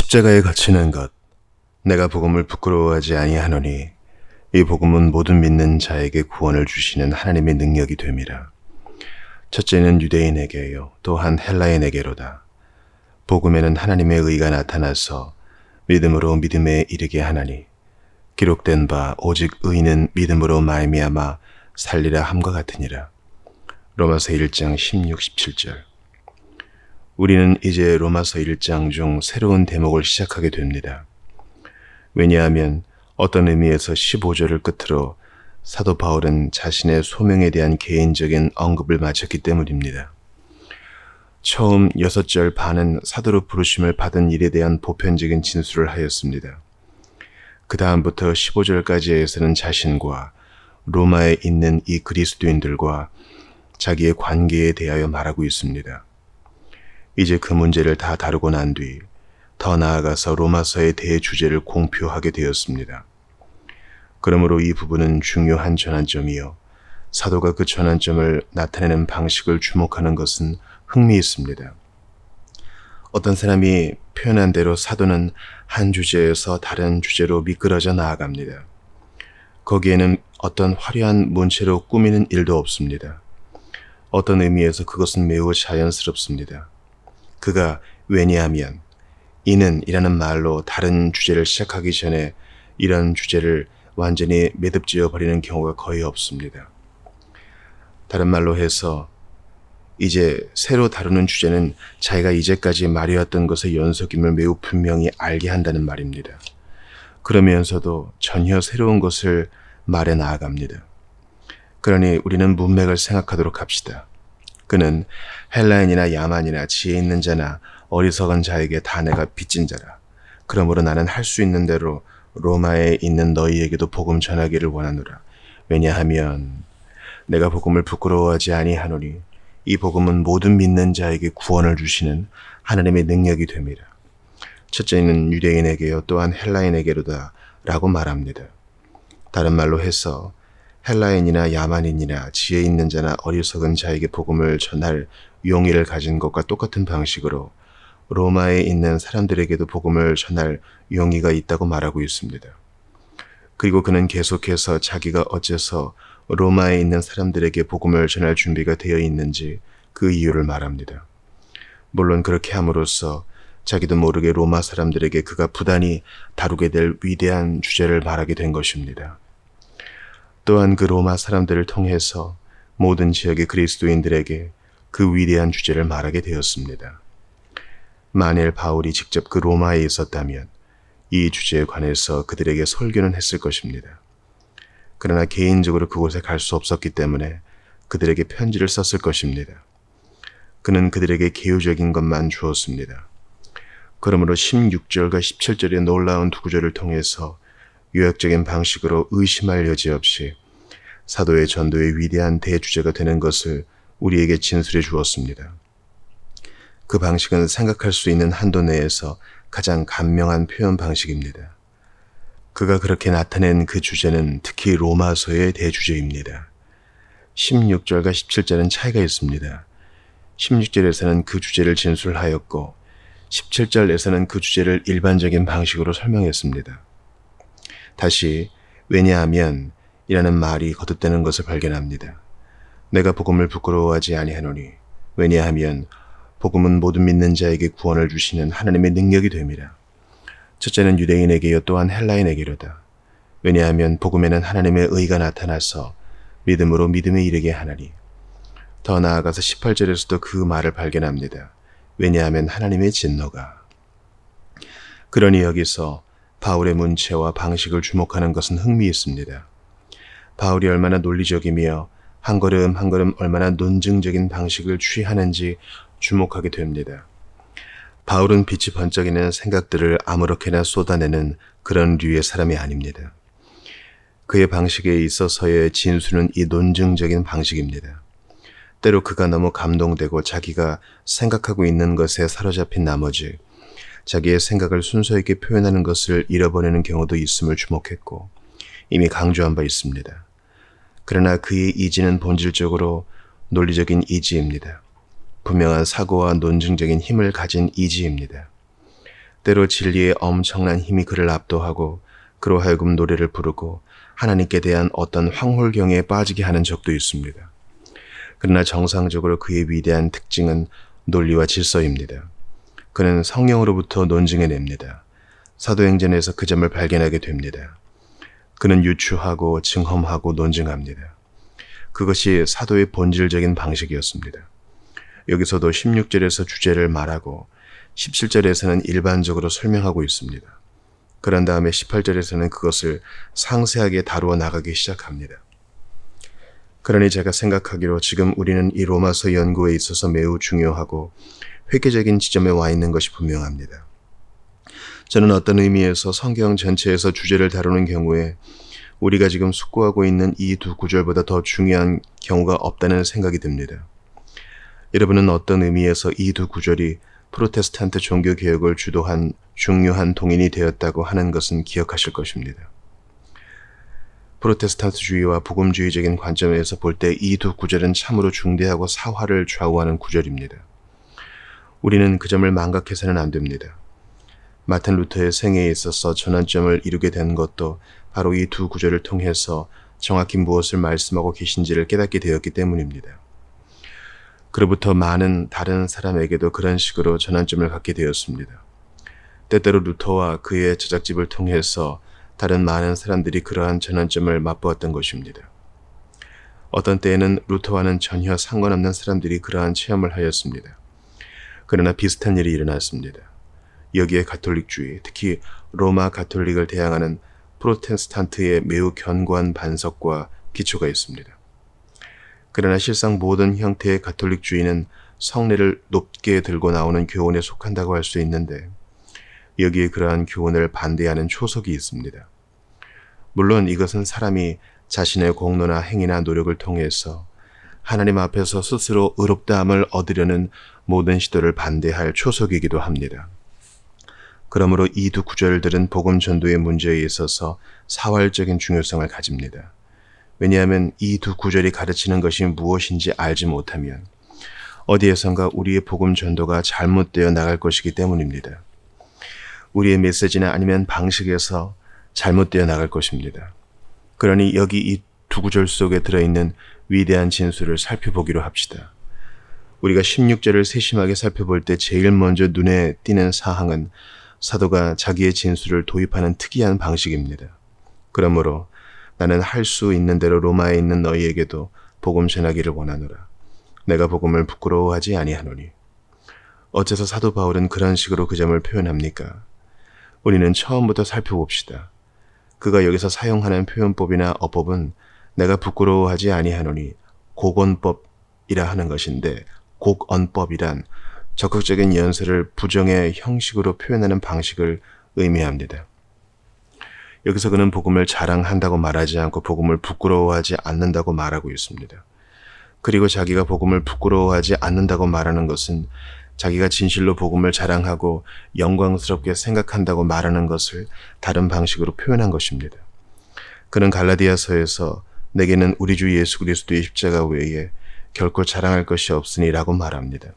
십자가에 갇히는 것, 내가 복음을 부끄러워하지 아니하노니 이 복음은 모든 믿는 자에게 구원을 주시는 하나님의 능력이 됨이라. 첫째는 유대인에게요, 또한 헬라인에게로다. 복음에는 하나님의 의가 나타나서 믿음으로 믿음에 이르게 하나니 기록된 바 오직 의인은 믿음으로 말미암아 살리라 함과 같으니라. 로마서 1장 16, 17절. 우리는 이제 로마서 1장 중 새로운 대목을 시작하게 됩니다. 왜냐하면 어떤 의미에서 15절을 끝으로 사도 바울은 자신의 소명에 대한 개인적인 언급을 마쳤기 때문입니다. 처음 6절 반은 사도로 부르심을 받은 일에 대한 보편적인 진술을 하였습니다. 그 다음부터 15절까지에서는 자신과 로마에 있는 이 그리스도인들과 자기의 관계에 대하여 말하고 있습니다. 이제 그 문제를 다 다루고 난 뒤 더 나아가서 로마서의 대주제를 공표하게 되었습니다. 그러므로 이 부분은 중요한 전환점이요, 사도가 그 전환점을 나타내는 방식을 주목하는 것은 흥미있습니다. 어떤 사람이 표현한 대로 사도는 한 주제에서 다른 주제로 미끄러져 나아갑니다. 거기에는 어떤 화려한 문체로 꾸미는 일도 없습니다. 어떤 의미에서 그것은 매우 자연스럽습니다. 그가 왜냐하면 이는 이라는 말로 다른 주제를 시작하기 전에 이런 주제를 완전히 매듭지어 버리는 경우가 거의 없습니다. 다른 말로 해서 이제 새로 다루는 주제는 자기가 이제까지 말해왔던 것의 연속임을 매우 분명히 알게 한다는 말입니다. 그러면서도 전혀 새로운 것을 말해 나아갑니다. 그러니 우리는 문맥을 생각하도록 합시다. 그는 헬라인이나 야만이나 지혜 있는 자나 어리석은 자에게 다 내가 빚진 자라. 그러므로 나는 할 수 있는 대로 로마에 있는 너희에게도 복음 전하기를 원하노라. 왜냐하면 내가 복음을 부끄러워하지 아니하노니 이 복음은 모든 믿는 자에게 구원을 주시는 하나님의 능력이 됨이라. 첫째는 유대인에게요, 또한 헬라인에게로다 라고 말합니다. 다른 말로 해서 헬라인이나 야만인이나 지혜 있는 자나 어리석은 자에게 복음을 전할 용의를 가진 것과 똑같은 방식으로 로마에 있는 사람들에게도 복음을 전할 용의가 있다고 말하고 있습니다. 그리고 그는 계속해서 자기가 어째서 로마에 있는 사람들에게 복음을 전할 준비가 되어 있는지 그 이유를 말합니다. 물론 그렇게 함으로써 자기도 모르게 로마 사람들에게 그가 부단히 다루게 될 위대한 주제를 말하게 된 것입니다. 또한 그 로마 사람들을 통해서 모든 지역의 그리스도인들에게 그 위대한 주제를 말하게 되었습니다. 만일 바울이 직접 그 로마에 있었다면 이 주제에 관해서 그들에게 설교는 했을 것입니다. 그러나 개인적으로 그곳에 갈 수 없었기 때문에 그들에게 편지를 썼을 것입니다. 그는 그들에게 개요적인 것만 주었습니다. 그러므로 16절과 17절의 놀라운 두 구절을 통해서 요약적인 방식으로 의심할 여지 없이 사도의 전도의 위대한 대주제가 되는 것을 우리에게 진술해 주었습니다. 그 방식은 생각할 수 있는 한도 내에서 가장 간명한 표현 방식입니다. 그가 그렇게 나타낸 그 주제는 특히 로마서의 대주제입니다. 16절과 17절은 차이가 있습니다. 16절에서는 그 주제를 진술하였고 17절에서는 그 주제를 일반적인 방식으로 설명했습니다. 다시 왜냐하면 이라는 말이 거듭되는 것을 발견합니다. 내가 복음을 부끄러워하지 아니하노니 왜냐하면 복음은 모든 믿는 자에게 구원을 주시는 하나님의 능력이 됨이라. 첫째는 유대인에게요, 또한 헬라인에게로다. 왜냐하면 복음에는 하나님의 의가 나타나서 믿음으로 믿음에 이르게 하나니. 더 나아가서 18절에서도 그 말을 발견합니다. 왜냐하면 하나님의 진노가. 그러니 여기서 바울의 문체와 방식을 주목하는 것은 흥미있습니다. 바울이 얼마나 논리적이며 한 걸음 한 걸음 얼마나 논증적인 방식을 취하는지 주목하게 됩니다. 바울은 빛이 번쩍이는 생각들을 아무렇게나 쏟아내는 그런 류의 사람이 아닙니다. 그의 방식에 있어서의 진수는 이 논증적인 방식입니다. 때로 그가 너무 감동되고 자기가 생각하고 있는 것에 사로잡힌 나머지 자기의 생각을 순서 있게 표현하는 것을 잃어버리는 경우도 있음을 주목했고 이미 강조한 바 있습니다. 그러나 그의 이지는 본질적으로 논리적인 이지입니다. 분명한 사고와 논증적인 힘을 가진 이지입니다. 때로 진리의 엄청난 힘이 그를 압도하고 그로 하여금 노래를 부르고 하나님께 대한 어떤 황홀경에 빠지게 하는 적도 있습니다. 그러나 정상적으로 그의 위대한 특징은 논리와 질서입니다. 그는 성령으로부터 논증해냅니다. 사도행전에서 그 점을 발견하게 됩니다. 그는 유추하고 증험하고 논증합니다. 그것이 사도의 본질적인 방식이었습니다. 여기서도 16절에서 주제를 말하고 17절에서는 일반적으로 설명하고 있습니다. 그런 다음에 18절에서는 그것을 상세하게 다루어 나가기 시작합니다. 그러니 제가 생각하기로 지금 우리는 이 로마서 연구에 있어서 매우 중요하고 획기적인 지점에 와 있는 것이 분명합니다. 저는 어떤 의미에서 성경 전체에서 주제를 다루는 경우에 우리가 지금 숙고하고 있는 이 두 구절보다 더 중요한 경우가 없다는 생각이 듭니다. 여러분은 어떤 의미에서 이 두 구절이 프로테스탄트 종교개혁을 주도한 중요한 동인이 되었다고 하는 것은 기억하실 것입니다. 프로테스탄트주의와 복음주의적인 관점에서 볼 때 이 두 구절은 참으로 중대하고 사화를 좌우하는 구절입니다. 우리는 그 점을 망각해서는 안 됩니다. 마틴 루터의 생애에 있어서 전환점을 이루게 된 것도 바로 이 두 구절을 통해서 정확히 무엇을 말씀하고 계신지를 깨닫게 되었기 때문입니다. 그로부터 많은 다른 사람에게도 그런 식으로 전환점을 갖게 되었습니다. 때때로 루터와 그의 저작집을 통해서 다른 많은 사람들이 그러한 전환점을 맛보았던 것입니다. 어떤 때에는 루터와는 전혀 상관없는 사람들이 그러한 체험을 하였습니다. 그러나 비슷한 일이 일어났습니다. 여기에 가톨릭주의, 특히 로마 가톨릭을 대항하는 프로테스탄트의 매우 견고한 반석과 기초가 있습니다. 그러나 실상 모든 형태의 가톨릭주의는 성례를 높게 들고 나오는 교훈에 속한다고 할 수 있는데 여기에 그러한 교훈을 반대하는 초석이 있습니다. 물론 이것은 사람이 자신의 공로나 행위나 노력을 통해서 하나님 앞에서 스스로 의롭다함을 얻으려는 모든 시도를 반대할 초석이기도 합니다. 그러므로 이 두 구절들은 복음 전도의 문제에 있어서 사활적인 중요성을 가집니다. 왜냐하면 이 두 구절이 가르치는 것이 무엇인지 알지 못하면 어디에선가 우리의 복음 전도가 잘못되어 나갈 것이기 때문입니다. 우리의 메시지나 아니면 방식에서 잘못되어 나갈 것입니다. 그러니 여기 이 두 구절 속에 들어있는 위대한 진술을 살펴보기로 합시다. 우리가 16절을 세심하게 살펴볼 때 제일 먼저 눈에 띄는 사항은 사도가 자기의 진술을 도입하는 특이한 방식입니다. 그러므로 나는 할 수 있는 대로 로마에 있는 너희에게도 복음 전하기를 원하노라. 내가 복음을 부끄러워하지 아니하노니. 어째서 사도 바울은 그런 식으로 그 점을 표현합니까? 우리는 처음부터 살펴봅시다. 그가 여기서 사용하는 표현법이나 어법은 내가 부끄러워하지 아니하노니 곡언법이라 하는 것인데 곡언법이란 적극적인 연설을 부정의 형식으로 표현하는 방식을 의미합니다. 여기서 그는 복음을 자랑한다고 말하지 않고 복음을 부끄러워하지 않는다고 말하고 있습니다. 그리고 자기가 복음을 부끄러워하지 않는다고 말하는 것은 자기가 진실로 복음을 자랑하고 영광스럽게 생각한다고 말하는 것을 다른 방식으로 표현한 것입니다. 그는 갈라디아서에서 내게는 우리 주 예수 그리스도의 십자가 외에 결코 자랑할 것이 없으니라고 말합니다.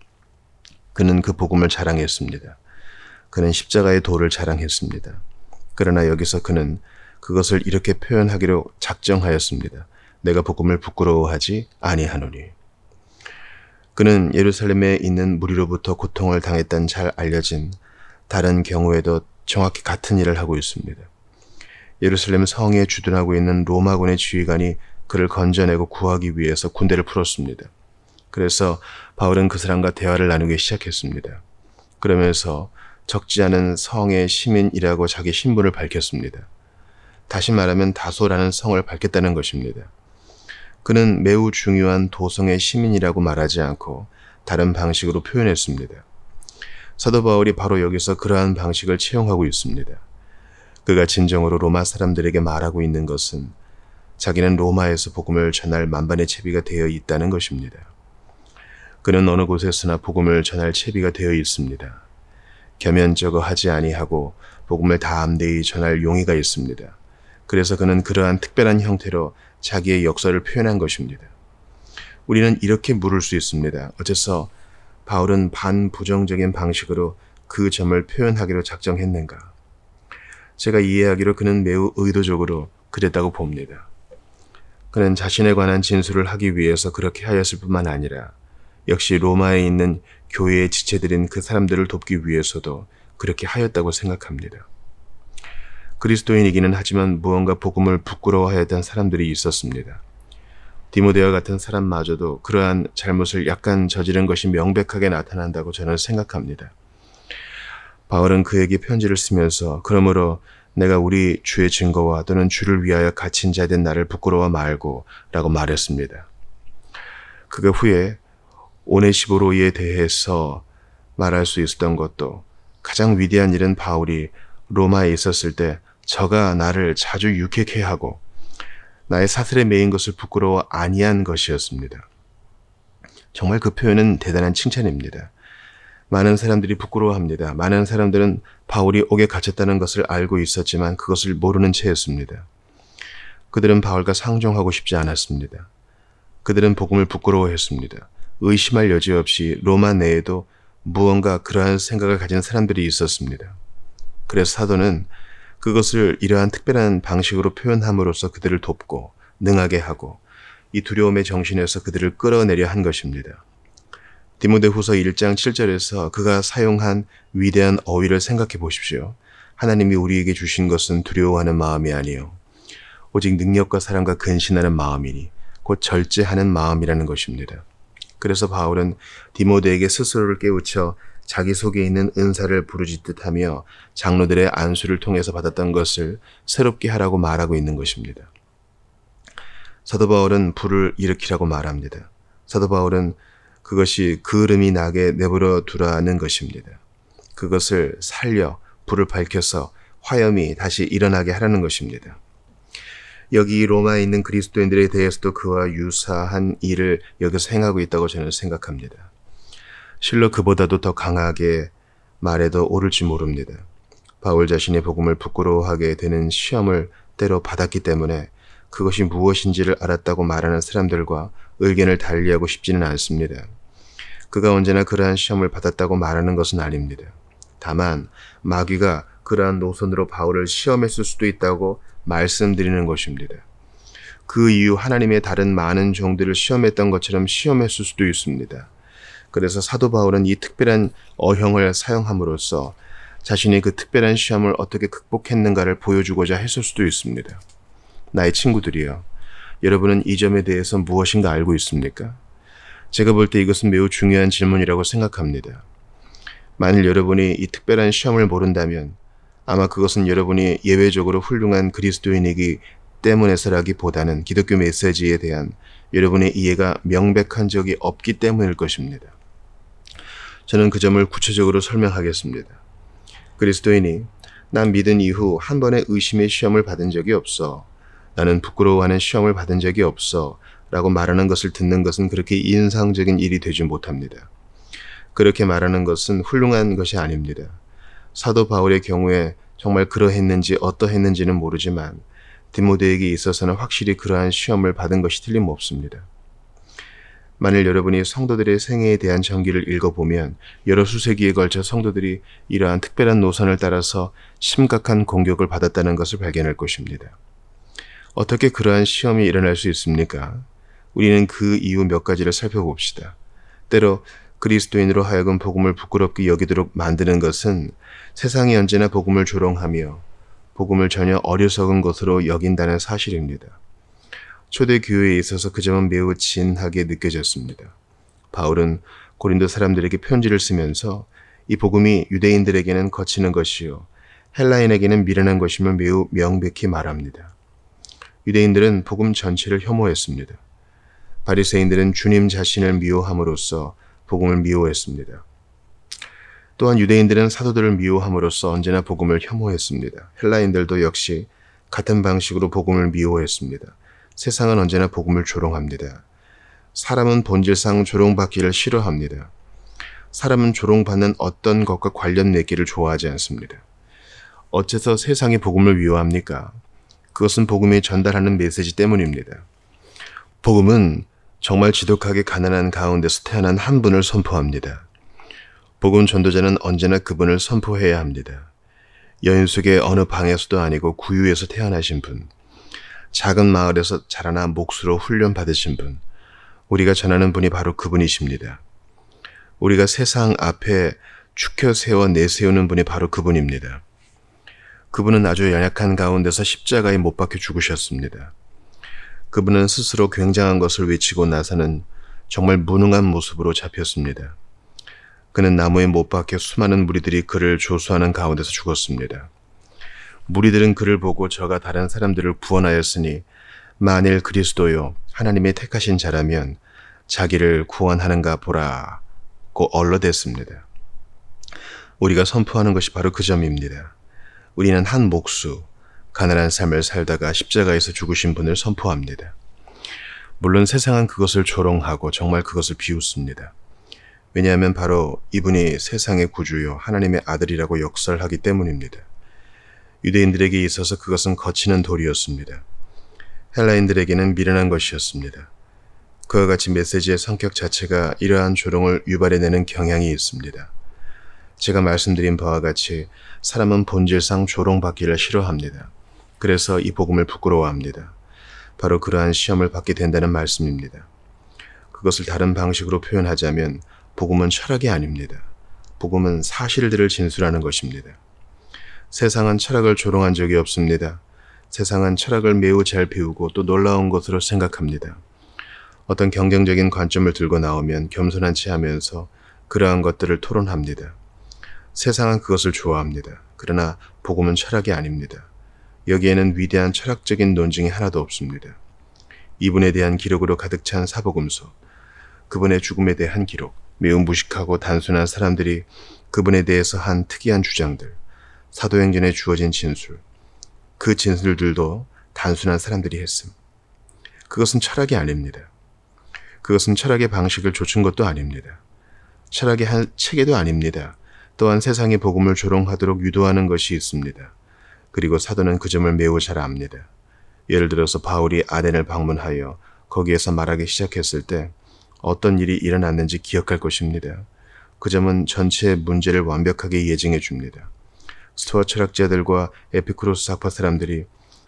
그는 그 복음을 자랑했습니다. 그는 십자가의 도를 자랑했습니다. 그러나 여기서 그는 그것을 이렇게 표현하기로 작정하였습니다. 내가 복음을 부끄러워하지 아니하노니. 그는 예루살렘에 있는 무리로부터 고통을 당했던 잘 알려진 다른 경우에도 정확히 같은 일을 하고 있습니다. 예루살렘 성에 주둔하고 있는 로마군의 지휘관이 그를 건져내고 구하기 위해서 군대를 풀었습니다. 그래서 바울은 그 사람과 대화를 나누기 시작했습니다. 그러면서 적지 않은 성의 시민이라고 자기 신분을 밝혔습니다. 다시 말하면 다소라는 성을 밝혔다는 것입니다. 그는 매우 중요한 도성의 시민이라고 말하지 않고 다른 방식으로 표현했습니다. 사도 바울이 바로 여기서 그러한 방식을 채용하고 있습니다. 그가 진정으로 로마 사람들에게 말하고 있는 것은 자기는 로마에서 복음을 전할 만반의 채비가 되어 있다는 것입니다. 그는 어느 곳에서나 복음을 전할 채비가 되어 있습니다. 겸연쩍어 하지 아니하고 복음을 담대히 전할 용의가 있습니다. 그래서 그는 그러한 특별한 형태로 자기의 역사를 표현한 것입니다. 우리는 이렇게 물을 수 있습니다. 어째서 바울은 반부정적인 방식으로 그 점을 표현하기로 작정했는가? 제가 이해하기로 그는 매우 의도적으로 그랬다고 봅니다. 그는 자신에 관한 진술을 하기 위해서 그렇게 하였을 뿐만 아니라 역시 로마에 있는 교회의 지체들인 그 사람들을 돕기 위해서도 그렇게 하였다고 생각합니다. 그리스도인이기는 하지만 무언가 복음을 부끄러워하였던 사람들이 있었습니다. 디모데와 같은 사람마저도 그러한 잘못을 약간 저지른 것이 명백하게 나타난다고 저는 생각합니다. 바울은 그에게 편지를 쓰면서 그러므로 내가 우리 주의 증거와 또는 주를 위하여 갇힌 자 된 나를 부끄러워 말고 라고 말했습니다. 그가 후에 오네시보로에 대해서 말할 수 있었던 것도 가장 위대한 일은 바울이 로마에 있었을 때 저가 나를 자주 유쾌케 하고 나의 사슬에 매인 것을 부끄러워 아니한 것이었습니다. 정말 그 표현은 대단한 칭찬입니다. 많은 사람들이 부끄러워합니다. 많은 사람들은 바울이 옥에 갇혔다는 것을 알고 있었지만 그것을 모르는 채였습니다. 그들은 바울과 상종하고 싶지 않았습니다. 그들은 복음을 부끄러워했습니다. 의심할 여지 없이 로마 내에도 무언가 그러한 생각을 가진 사람들이 있었습니다. 그래서 사도는 그것을 이러한 특별한 방식으로 표현함으로써 그들을 돕고 능하게 하고 이 두려움의 정신에서 그들을 끌어내려 한 것입니다. 디모데후서 1장 7절에서 그가 사용한 위대한 어휘를 생각해 보십시오. 하나님이 우리에게 주신 것은 두려워하는 마음이 아니요 오직 능력과 사랑과 근신하는 마음이니 곧 절제하는 마음이라는 것입니다. 그래서 바울은 디모데에게 스스로를 깨우쳐 자기 속에 있는 은사를 부르짖듯하며 장로들의 안수를 통해서 받았던 것을 새롭게 하라고 말하고 있는 것입니다. 사도 바울은 불을 일으키라고 말합니다. 사도 바울은 그것이 그을음이 나게 내버려 두라는 것입니다. 그것을 살려 불을 밝혀서 화염이 다시 일어나게 하라는 것입니다. 여기 로마에 있는 그리스도인들에 대해서도 그와 유사한 일을 여기서 행하고 있다고 저는 생각합니다. 실로 그보다도 더 강하게 말해도 옳을지 모릅니다. 바울 자신의 복음을 부끄러워하게 되는 시험을 때로 받았기 때문에 그것이 무엇인지를 알았다고 말하는 사람들과 의견을 달리하고 싶지는 않습니다. 그가 언제나 그러한 시험을 받았다고 말하는 것은 아닙니다. 다만 마귀가 그러한 노선으로 바울을 시험했을 수도 있다고 말씀드리는 것입니다. 그 이후 하나님의 다른 많은 종들을 시험했던 것처럼 시험했을 수도 있습니다. 그래서 사도 바울은 이 특별한 어형을 사용함으로써 자신이 그 특별한 시험을 어떻게 극복했는가를 보여주고자 했을 수도 있습니다. 나의 친구들이여, 여러분은 이 점에 대해서 무엇인가 알고 있습니까? 제가 볼 때 이것은 매우 중요한 질문이라고 생각합니다. 만일 여러분이 이 특별한 시험을 모른다면 아마 그것은 여러분이 예외적으로 훌륭한 그리스도인이기 때문에서라기보다는 기독교 메시지에 대한 여러분의 이해가 명백한 적이 없기 때문일 것입니다. 저는 그 점을 구체적으로 설명하겠습니다. 그리스도인이 난 믿은 이후 한 번의 의심의 시험을 받은 적이 없어. 나는 부끄러워하는 시험을 받은 적이 없어. 라고 말하는 것을 듣는 것은 그렇게 인상적인 일이 되지 못합니다. 그렇게 말하는 것은 훌륭한 것이 아닙니다. 사도 바울의 경우에 정말 그러했는지 어떠했는지는 모르지만 디모데에게 있어서는 확실히 그러한 시험을 받은 것이 틀림없습니다. 만일 여러분이 성도들의 생애에 대한 전기를 읽어보면 여러 수세기에 걸쳐 성도들이 이러한 특별한 노선을 따라서 심각한 공격을 받았다는 것을 발견할 것입니다. 어떻게 그러한 시험이 일어날 수 있습니까? 우리는 그 이유 몇 가지를 살펴봅시다. 때로 그리스도인으로 하여금 복음을 부끄럽게 여기도록 만드는 것은 세상이 언제나 복음을 조롱하며 복음을 전혀 어리석은 것으로 여긴다는 사실입니다. 초대 교회에 있어서 그 점은 매우 진하게 느껴졌습니다. 바울은 고린도 사람들에게 편지를 쓰면서 이 복음이 유대인들에게는 거치는 것이요 헬라인에게는 미련한 것임을 매우 명백히 말합니다. 유대인들은 복음 전체를 혐오했습니다. 바리새인들은 주님 자신을 미워함으로써 복음을 미워했습니다. 또한 유대인들은 사도들을 미워함으로써 언제나 복음을 혐오했습니다. 헬라인들도 역시 같은 방식으로 복음을 미워했습니다. 세상은 언제나 복음을 조롱합니다. 사람은 본질상 조롱받기를 싫어합니다. 사람은 조롱받는 어떤 것과 관련 맺기를 좋아하지 않습니다. 어째서 세상이 복음을 미워합니까? 그것은 복음이 전달하는 메시지 때문입니다. 복음은 정말 지독하게 가난한 가운데서 태어난 한 분을 선포합니다. 복음 전도자는 언제나 그분을 선포해야 합니다. 여인 속의 어느 방에서도 아니고 구유에서 태어나신 분, 작은 마을에서 자라나 몫으로 훈련 받으신 분, 우리가 전하는 분이 바로 그분이십니다. 우리가 세상 앞에 축혀 세워 내세우는 분이 바로 그분입니다. 그분은 아주 연약한 가운데서 십자가에 못 박혀 죽으셨습니다. 그분은 스스로 굉장한 것을 외치고 나서는 정말 무능한 모습으로 잡혔습니다. 그는 나무에 못 박혀 수많은 무리들이 그를 조수하는 가운데서 죽었습니다. 무리들은 그를 보고 저가 다른 사람들을 구원하였으니 만일 그리스도요 하나님의 택하신 자라면 자기를 구원하는가 보라고 얼러댔습니다. 우리가 선포하는 것이 바로 그 점입니다. 우리는 한 목수, 가난한 삶을 살다가 십자가에서 죽으신 분을 선포합니다. 물론 세상은 그것을 조롱하고 정말 그것을 비웃습니다. 왜냐하면 바로 이분이 세상의 구주요 하나님의 아들이라고 역설하기 때문입니다. 유대인들에게 있어서 그것은 거치는 돌이었습니다. 헬라인들에게는 미련한 것이었습니다. 그와 같이 메시지의 성격 자체가 이러한 조롱을 유발해내는 경향이 있습니다. 제가 말씀드린 바와 같이 사람은 본질상 조롱받기를 싫어합니다. 그래서 이 복음을 부끄러워합니다. 바로 그러한 시험을 받게 된다는 말씀입니다. 그것을 다른 방식으로 표현하자면 복음은 철학이 아닙니다. 복음은 사실들을 진술하는 것입니다. 세상은 철학을 조롱한 적이 없습니다. 세상은 철학을 매우 잘 배우고 또 놀라운 것으로 생각합니다. 어떤 경쟁적인 관점을 들고 나오면 겸손한 체 하면서 그러한 것들을 토론합니다. 세상은 그것을 좋아합니다. 그러나 복음은 철학이 아닙니다. 여기에는 위대한 철학적인 논증이 하나도 없습니다. 이분에 대한 기록으로 가득 찬 사복음서, 그분의 죽음에 대한 기록, 매우 무식하고 단순한 사람들이 그분에 대해서 한 특이한 주장들, 사도행전에 주어진 진술, 그 진술들도 단순한 사람들이 했음. 그것은 철학이 아닙니다. 그것은 철학의 방식을 좇은 것도 아닙니다. 철학의 한 체계도 아닙니다. 또한 세상의 복음을 조롱하도록 유도하는 것이 있습니다. 그리고 사도는 그 점을 매우 잘 압니다. 예를 들어서 바울이 아덴을 방문하여 거기에서 말하기 시작했을 때 어떤 일이 일어났는지 기억할 것입니다. 그 점은 전체의 문제를 완벽하게 예증해 줍니다. 스토아 철학자들과 에피쿠로스 학파 사람들이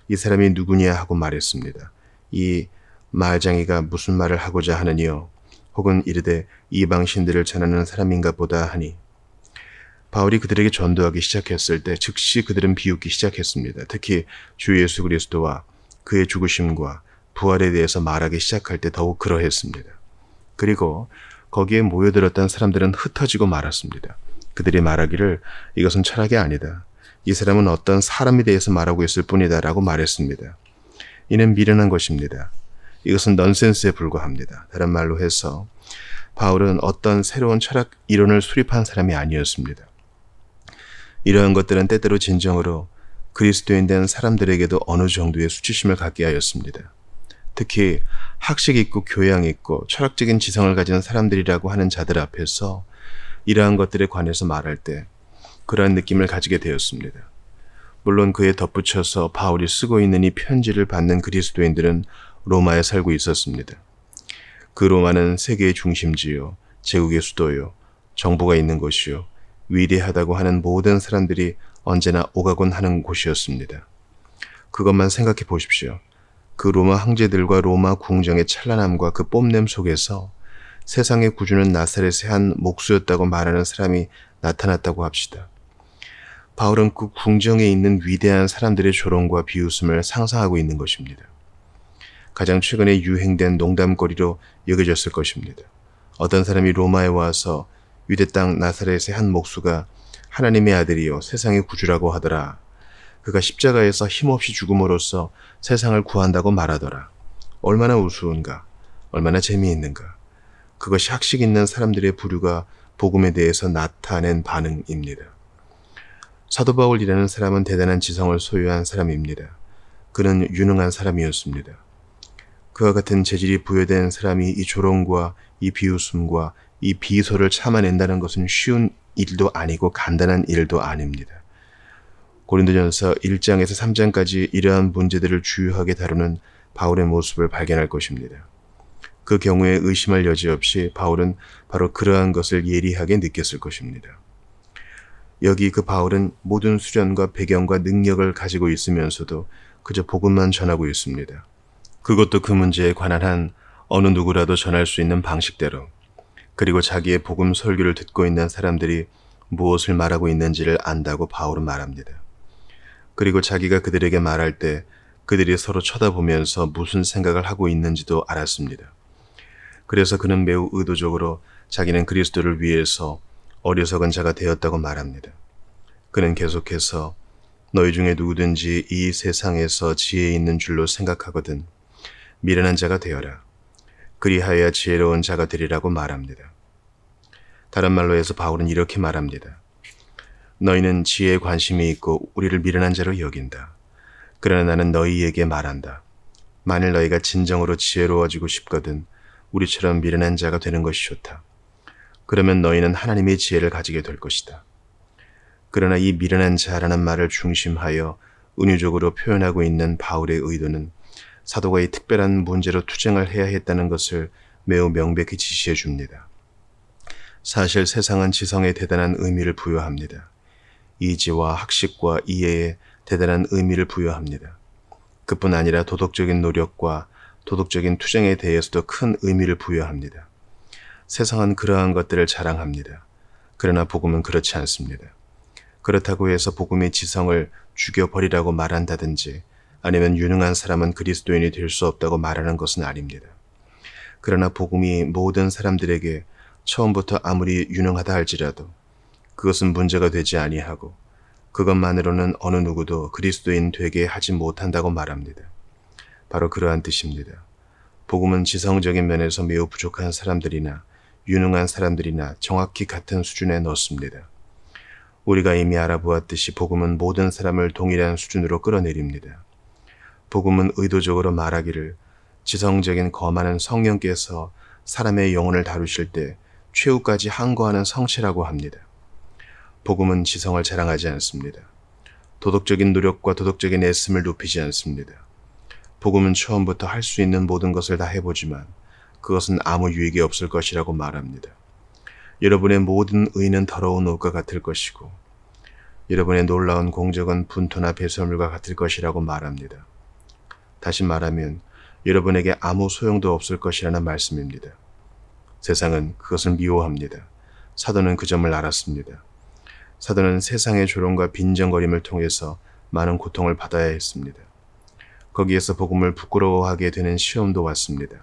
이 사람이 누구냐 하고 말했습니다. 이 말장이가 무슨 말을 하고자 하느니요? 혹은 이르되 이방 신들을 전하는 사람인가 보다 하니, 바울이 그들에게 전도하기 시작했을 때 즉시 그들은 비웃기 시작했습니다. 특히 주 예수 그리스도와 그의 죽으심과 부활에 대해서 말하기 시작할 때 더욱 그러했습니다. 그리고 거기에 모여들었던 사람들은 흩어지고 말았습니다. 그들이 말하기를 이것은 철학이 아니다. 이 사람은 어떤 사람에 대해서 말하고 있을 뿐이다 라고 말했습니다. 이는 미련한 것입니다. 이것은 넌센스에 불과합니다. 다른 말로 해서 바울은 어떤 새로운 철학 이론을 수립한 사람이 아니었습니다. 이러한 것들은 때때로 진정으로 그리스도인 된 사람들에게도 어느 정도의 수치심을 갖게 하였습니다. 특히 학식 있고 교양 있고 철학적인 지성을 가진 사람들이라고 하는 자들 앞에서 이러한 것들에 관해서 말할 때 그러한 느낌을 가지게 되었습니다. 물론 그에 덧붙여서 바울이 쓰고 있는 이 편지를 받는 그리스도인들은 로마에 살고 있었습니다. 그 로마는 세계의 중심지요, 제국의 수도요, 정보가 있는 곳이요, 위대하다고 하는 모든 사람들이 언제나 오가곤 하는 곳이었습니다. 그것만 생각해 보십시오. 그 로마 황제들과 로마 궁정의 찬란함과 그 뽐냄 속에서 세상의 구주는 나사렛의 한 목수였다고 말하는 사람이 나타났다고 합시다. 바울은 그 궁정에 있는 위대한 사람들의 조롱과 비웃음을 상상하고 있는 것입니다. 가장 최근에 유행된 농담거리로 여겨졌을 것입니다. 어떤 사람이 로마에 와서 유대 땅 나사렛의 한 목수가 하나님의 아들이요 세상의 구주라고 하더라. 그가 십자가에서 힘없이 죽음으로써 세상을 구한다고 말하더라. 얼마나 우스운가, 얼마나 재미있는가. 그것이 학식 있는 사람들의 부류가 복음에 대해서 나타낸 반응입니다. 사도 바울이라는 사람은 대단한 지성을 소유한 사람입니다. 그는 유능한 사람이었습니다. 그와 같은 재질이 부여된 사람이 이 조롱과 이 비웃음과 이 비소를 참아낸다는 것은 쉬운 일도 아니고 간단한 일도 아닙니다. 고린도전서 1장에서 3장까지 이러한 문제들을 주요하게 다루는 바울의 모습을 발견할 것입니다. 그 경우에 의심할 여지 없이 바울은 바로 그러한 것을 예리하게 느꼈을 것입니다. 여기 그 바울은 모든 수련과 배경과 능력을 가지고 있으면서도 그저 복음만 전하고 있습니다. 그것도 그 문제에 관한 한 어느 누구라도 전할 수 있는 방식대로, 그리고 자기의 복음 설교를 듣고 있는 사람들이 무엇을 말하고 있는지를 안다고 바울은 말합니다. 그리고 자기가 그들에게 말할 때 그들이 서로 쳐다보면서 무슨 생각을 하고 있는지도 알았습니다. 그래서 그는 매우 의도적으로 자기는 그리스도를 위해서 어리석은 자가 되었다고 말합니다. 그는 계속해서 너희 중에 누구든지 이 세상에서 지혜 있는 줄로 생각하거든 미련한 자가 되어라. 그리하여야 지혜로운 자가 되리라고 말합니다. 다른 말로 해서 바울은 이렇게 말합니다. 너희는 지혜에 관심이 있고 우리를 미련한 자로 여긴다. 그러나 나는 너희에게 말한다. 만일 너희가 진정으로 지혜로워지고 싶거든 우리처럼 미련한 자가 되는 것이 좋다. 그러면 너희는 하나님의 지혜를 가지게 될 것이다. 그러나 이 미련한 자라는 말을 중심하여 은유적으로 표현하고 있는 바울의 의도는 사도가 이 특별한 문제로 투쟁을 해야 했다는 것을 매우 명백히 지시해 줍니다. 사실 세상은 지성에 대단한 의미를 부여합니다. 이지와 학식과 이해에 대단한 의미를 부여합니다. 그뿐 아니라 도덕적인 노력과 도덕적인 투쟁에 대해서도 큰 의미를 부여합니다. 세상은 그러한 것들을 자랑합니다. 그러나 복음은 그렇지 않습니다. 그렇다고 해서 복음의 지성을 죽여버리라고 말한다든지 아니면 유능한 사람은 그리스도인이 될 수 없다고 말하는 것은 아닙니다. 그러나 복음이 모든 사람들에게 처음부터 아무리 유능하다 할지라도 그것은 문제가 되지 아니하고 그것만으로는 어느 누구도 그리스도인 되게 하지 못한다고 말합니다. 바로 그러한 뜻입니다. 복음은 지성적인 면에서 매우 부족한 사람들이나 유능한 사람들이나 정확히 같은 수준에 넣습니다. 우리가 이미 알아보았듯이 복음은 모든 사람을 동일한 수준으로 끌어내립니다. 복음은 의도적으로 말하기를 지성적인 거만한 성령께서 사람의 영혼을 다루실 때 최후까지 항거하는 성체라고 합니다. 복음은 지성을 자랑하지 않습니다. 도덕적인 노력과 도덕적인 애씀을 높이지 않습니다. 복음은 처음부터 할 수 있는 모든 것을 다 해보지만 그것은 아무 유익이 없을 것이라고 말합니다. 여러분의 모든 의는 더러운 옷과 같을 것이고 여러분의 놀라운 공적은 분토나 배설물과 같을 것이라고 말합니다. 다시 말하면 여러분에게 아무 소용도 없을 것이라는 말씀입니다. 세상은 그것을 미워합니다. 사도는 그 점을 알았습니다. 사도는 세상의 조롱과 빈정거림을 통해서 많은 고통을 받아야 했습니다. 거기에서 복음을 부끄러워하게 되는 시험도 왔습니다.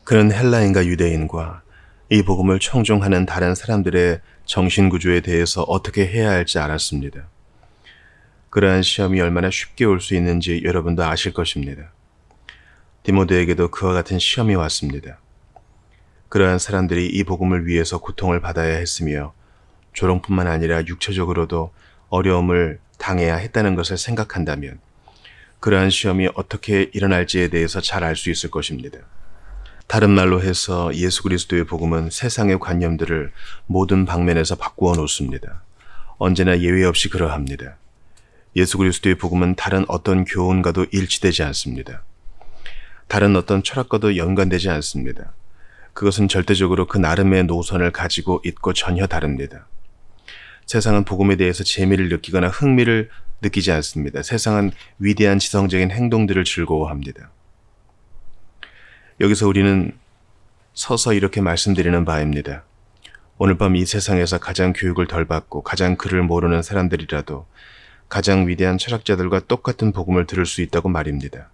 그는 헬라인과 유대인과 이 복음을 청종하는 다른 사람들의 정신구조에 대해서 어떻게 해야 할지 알았습니다. 그러한 시험이 얼마나 쉽게 올 수 있는지 여러분도 아실 것입니다. 디모데에게도 그와 같은 시험이 왔습니다. 그러한 사람들이 이 복음을 위해서 고통을 받아야 했으며 조롱뿐만 아니라 육체적으로도 어려움을 당해야 했다는 것을 생각한다면 그러한 시험이 어떻게 일어날지에 대해서 잘 알 수 있을 것입니다. 다른 말로 해서 예수 그리스도의 복음은 세상의 관념들을 모든 방면에서 바꾸어 놓습니다. 언제나 예외 없이 그러합니다. 예수 그리스도의 복음은 다른 어떤 교훈과도 일치되지 않습니다. 다른 어떤 철학과도 연관되지 않습니다. 그것은 절대적으로 그 나름의 노선을 가지고 있고 전혀 다릅니다. 세상은 복음에 대해서 재미를 느끼거나 흥미를 느끼지 않습니다. 세상은 위대한 지성적인 행동들을 즐거워합니다. 여기서 우리는 서서 이렇게 말씀드리는 바입니다. 오늘 밤 이 세상에서 가장 교육을 덜 받고 가장 글을 모르는 사람들이라도 가장 위대한 철학자들과 똑같은 복음을 들을 수 있다고 말입니다.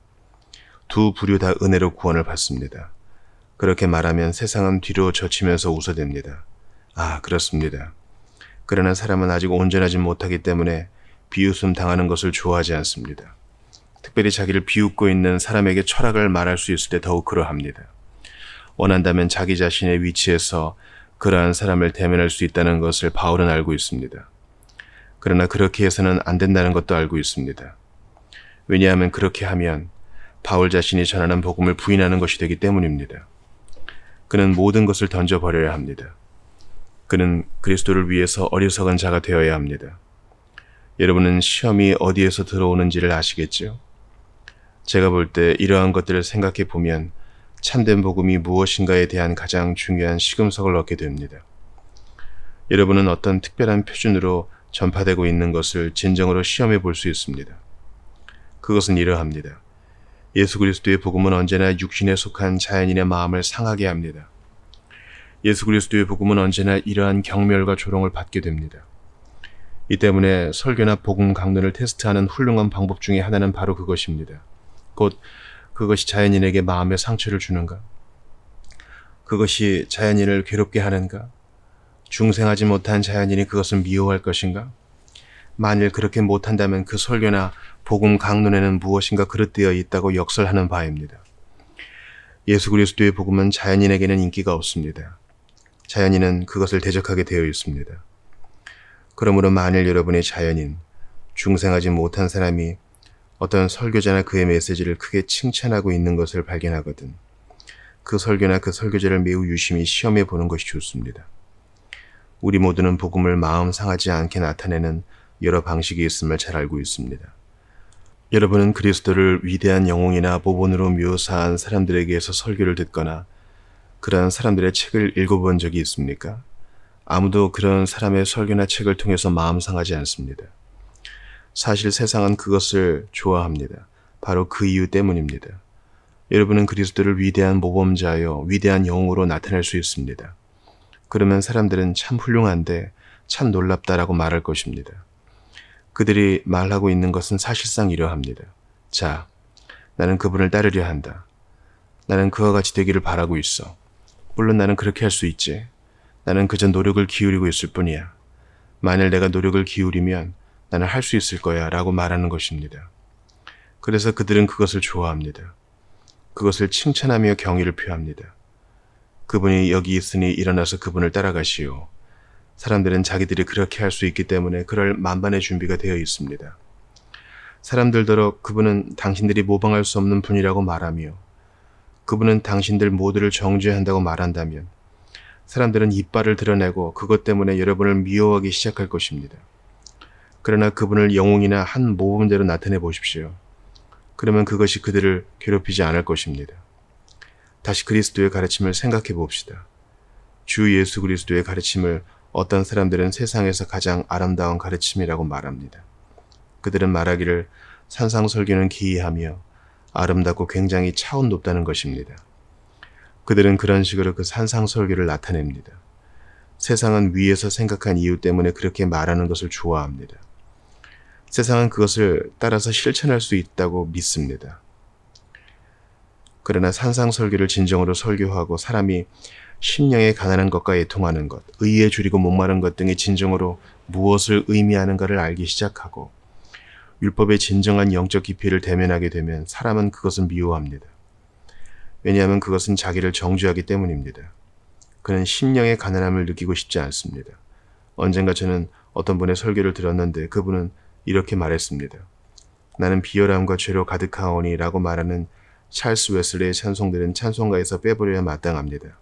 두 부류 다 은혜로 구원을 받습니다. 그렇게 말하면 세상은 뒤로 젖히면서 웃어댑니다. 아, 그렇습니다. 그러나 사람은 아직 온전하지 못하기 때문에 비웃음 당하는 것을 좋아하지 않습니다. 특별히 자기를 비웃고 있는 사람에게 철학을 말할 수 있을 때 더욱 그러합니다. 원한다면 자기 자신의 위치에서 그러한 사람을 대면할 수 있다는 것을 바울은 알고 있습니다. 그러나 그렇게 해서는 안 된다는 것도 알고 있습니다. 왜냐하면 그렇게 하면 바울 자신이 전하는 복음을 부인하는 것이 되기 때문입니다. 그는 모든 것을 던져버려야 합니다. 그는 그리스도를 위해서 어리석은 자가 되어야 합니다. 여러분은 시험이 어디에서 들어오는지를 아시겠죠? 제가 볼 때 이러한 것들을 생각해 보면 참된 복음이 무엇인가에 대한 가장 중요한 시금석을 얻게 됩니다. 여러분은 어떤 특별한 표준으로 전파되고 있는 것을 진정으로 시험해 볼 수 있습니다. 그것은 이러합니다. 예수 그리스도의 복음은 언제나 육신에 속한 자연인의 마음을 상하게 합니다. 예수 그리스도의 복음은 언제나 이러한 경멸과 조롱을 받게 됩니다. 이 때문에 설교나 복음 강론을 테스트하는 훌륭한 방법 중에 하나는 바로 그것입니다. 곧 그것이 자연인에게 마음의 상처를 주는가? 그것이 자연인을 괴롭게 하는가? 중생하지 못한 자연인이 그것을 미워할 것인가? 만일 그렇게 못한다면 그 설교나 복음 강론에는 무엇인가 그릇되어 있다고 역설하는 바입니다. 예수 그리스도의 복음은 자연인에게는 인기가 없습니다. 자연인은 그것을 대적하게 되어 있습니다. 그러므로 만일 여러분의 자연인, 중생하지 못한 사람이 어떤 설교자나 그의 메시지를 크게 칭찬하고 있는 것을 발견하거든 그 설교나 그 설교자를 매우 유심히 시험해 보는 것이 좋습니다. 우리 모두는 복음을 마음 상하지 않게 나타내는 여러 방식이 있음을 잘 알고 있습니다. 여러분은 그리스도를 위대한 영웅이나 모본으로 묘사한 사람들에게서 설교를 듣거나 그러한 사람들의 책을 읽어본 적이 있습니까? 아무도 그런 사람의 설교나 책을 통해서 마음 상하지 않습니다. 사실 세상은 그것을 좋아합니다. 바로 그 이유 때문입니다. 여러분은 그리스도를 위대한 모범자여 위대한 영웅으로 나타낼 수 있습니다. 그러면 사람들은 참 훌륭한데 참 놀랍다라고 말할 것입니다. 그들이 말하고 있는 것은 사실상 이러합니다. 자, 나는 그분을 따르려 한다. 나는 그와 같이 되기를 바라고 있어. 물론 나는 그렇게 할 수 있지. 나는 그저 노력을 기울이고 있을 뿐이야. 만일 내가 노력을 기울이면 나는 할 수 있을 거야 라고 말하는 것입니다. 그래서 그들은 그것을 좋아합니다. 그것을 칭찬하며 경의를 표합니다. 그분이 여기 있으니 일어나서 그분을 따라가시오. 사람들은 자기들이 그렇게 할 수 있기 때문에 그럴 만반의 준비가 되어 있습니다. 사람들더러 그분은 당신들이 모방할 수 없는 분이라고 말하며 그분은 당신들 모두를 정죄한다고 말한다면 사람들은 이빨을 드러내고 그것 때문에 여러분을 미워하기 시작할 것입니다. 그러나 그분을 영웅이나 한 모범대로 나타내 보십시오. 그러면 그것이 그들을 괴롭히지 않을 것입니다. 다시 그리스도의 가르침을 생각해 봅시다. 주 예수 그리스도의 가르침을 어떤 사람들은 세상에서 가장 아름다운 가르침이라고 말합니다. 그들은 말하기를 산상설교는 기이하며 아름답고 굉장히 차원 높다는 것입니다. 그들은 그런 식으로 그 산상설교를 나타냅니다. 세상은 위에서 생각한 이유 때문에 그렇게 말하는 것을 좋아합니다. 세상은 그것을 따라서 실천할 수 있다고 믿습니다. 그러나 산상설교를 진정으로 설교하고 사람이 심령에 가난한 것과 애통하는 것, 의에 줄이고 목마른 것 등이 진정으로 무엇을 의미하는가를 알기 시작하고 율법의 진정한 영적 깊이를 대면하게 되면 사람은 그것을 미워합니다. 왜냐하면 그것은 자기를 정죄하기 때문입니다. 그는 심령의 가난함을 느끼고 싶지 않습니다. 언젠가 저는 어떤 분의 설교를 들었는데 그분은 이렇게 말했습니다. 나는 비열함과 죄로 가득하오니 라고 말하는 찰스 웨슬리의 찬송들은 찬송가에서 빼버려야 마땅합니다.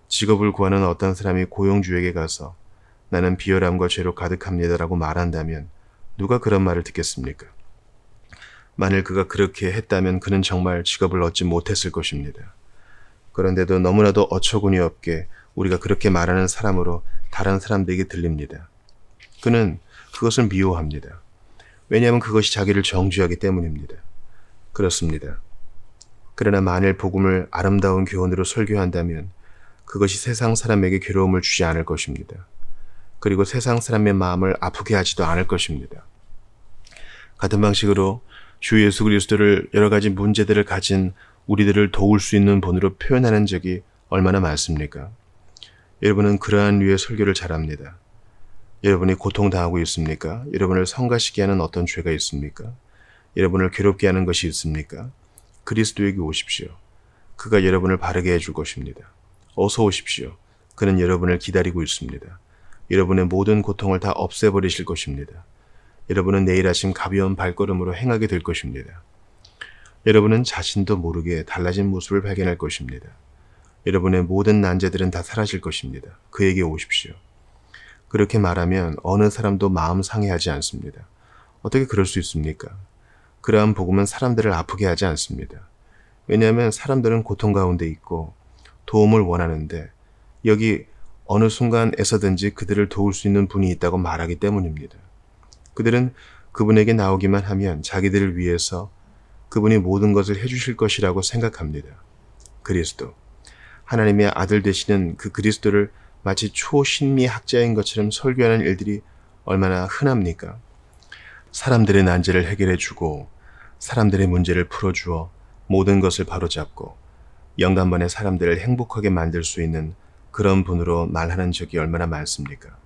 직업을 구하는 어떤 사람이 고용주에게 가서 나는 비열함과 죄로 가득합니다 라고 말한다면 누가 그런 말을 듣겠습니까? 만일 그가 그렇게 했다면 그는 정말 직업을 얻지 못했을 것입니다. 그런데도 너무나도 어처구니 없게 우리가 그렇게 말하는 사람으로 다른 사람들에게 들립니다. 그는 그것을 미워합니다. 왜냐하면 그것이 자기를 정죄하기 때문입니다. 그렇습니다. 그러나 만일 복음을 아름다운 교훈으로 설교한다면 그것이 세상 사람에게 괴로움을 주지 않을 것입니다. 그리고 세상 사람의 마음을 아프게 하지도 않을 것입니다. 같은 방식으로 주 예수 그리스도를 여러 가지 문제들을 가진 우리들을 도울 수 있는 본으로 표현하는 적이 얼마나 많습니까? 여러분은 그러한 류의 설교를 잘합니다. 여러분이 고통당하고 있습니까? 여러분을 성가시게 하는 어떤 죄가 있습니까? 여러분을 괴롭게 하는 것이 있습니까? 그리스도에게 오십시오. 그가 여러분을 바르게 해줄 것입니다. 어서 오십시오. 그는 여러분을 기다리고 있습니다. 여러분의 모든 고통을 다 없애버리실 것입니다. 여러분은 내일 아침 가벼운 발걸음으로 행하게 될 것입니다. 여러분은 자신도 모르게 달라진 모습을 발견할 것입니다. 여러분의 모든 난제들은 다 사라질 것입니다. 그에게 오십시오. 그렇게 말하면 어느 사람도 마음 상해하지 않습니다. 어떻게 그럴 수 있습니까? 그러한 복음은 사람들을 아프게 하지 않습니다. 왜냐하면 사람들은 고통 가운데 있고 도움을 원하는데 여기 어느 순간에서든지 그들을 도울 수 있는 분이 있다고 말하기 때문입니다. 그들은 그분에게 나오기만 하면 자기들을 위해서 그분이 모든 것을 해주실 것이라고 생각합니다. 그리스도, 하나님의 아들 되시는 그 그리스도를 마치 초신미학자인 것처럼 설교하는 일들이 얼마나 흔합니까? 사람들의 난제를 해결해주고 사람들의 문제를 풀어주어 모든 것을 바로잡고 영단번에 사람들을 행복하게 만들 수 있는 그런 분으로 말하는 적이 얼마나 많습니까?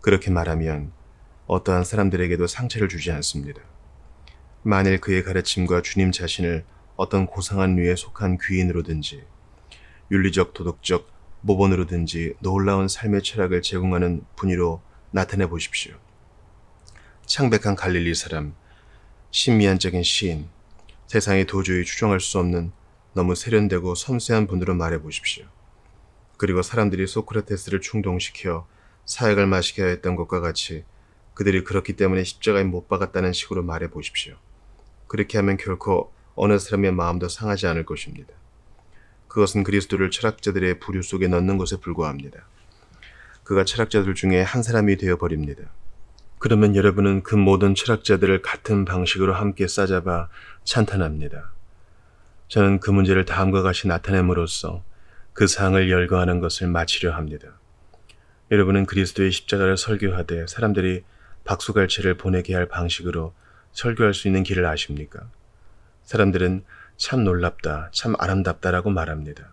그렇게 말하면 어떠한 사람들에게도 상처를 주지 않습니다. 만일 그의 가르침과 주님 자신을 어떤 고상한 류에 속한 귀인으로든지 윤리적 도덕적 모본으로든지 놀라운 삶의 철학을 제공하는 분위로 나타내 보십시오. 창백한 갈릴리 사람, 신미안적인 시인, 세상에 도저히 추정할 수 없는 너무 세련되고 섬세한 분으로 말해 보십시오. 그리고 사람들이 소크라테스를 충동시켜 사약을 마시게 하였던 것과 같이 그들이 그렇기 때문에 십자가에 못 박았다는 식으로 말해 보십시오. 그렇게 하면 결코 어느 사람의 마음도 상하지 않을 것입니다. 그것은 그리스도를 철학자들의 부류 속에 넣는 것에 불과합니다. 그가 철학자들 중에 한 사람이 되어버립니다. 그러면 여러분은 그 모든 철학자들을 같은 방식으로 함께 싸잡아 찬탄합니다. 저는 그 문제를 다음과 같이 나타냄으로써 그 상을 열거하는 것을 마치려 합니다. 여러분은 그리스도의 십자가를 설교하되 사람들이 박수갈채를 보내게 할 방식으로 설교할 수 있는 길을 아십니까? 사람들은 참 놀랍다, 참 아름답다라고 말합니다.